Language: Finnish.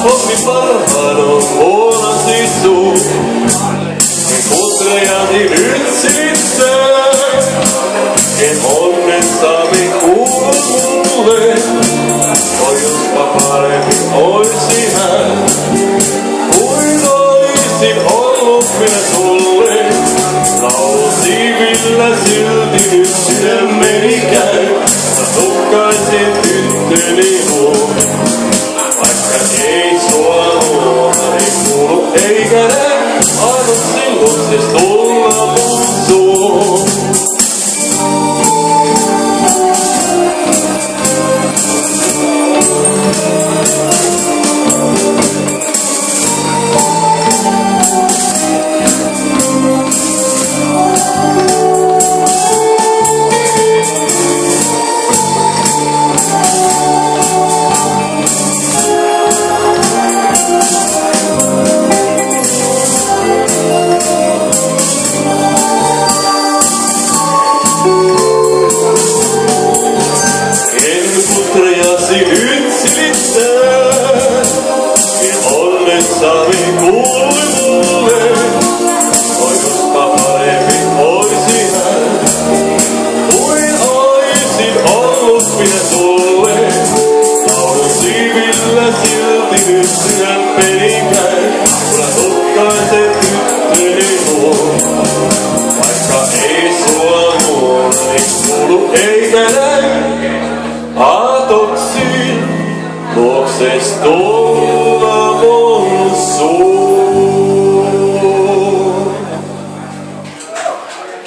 Oppi parhaan on huonosti suu. Niin kutrejani nyt sitten, en onnestani kuulu mulle. Oi jospa parempi oisi hän, kuin oisin ollut minä sulle. Laulsiivillä silti nyt sydämeni käy, mä tukkaisin tyttöni luo. Vaikka ei sua luona, ei kuulu eikä näy, aivan silloin se tulla mun suo. Kutrejasi nyt silittää, en onnessani kuuli mulle. Oi jospa parempi oisi hän, kuin oisin ollut minä sulle. Laulun siivillä silti nyt sydämeni käy, kun tukkaiset tyttöni luo. Vaikka ei sua luona, ei kuulu eikä näy, aatoksiin luokses tuo.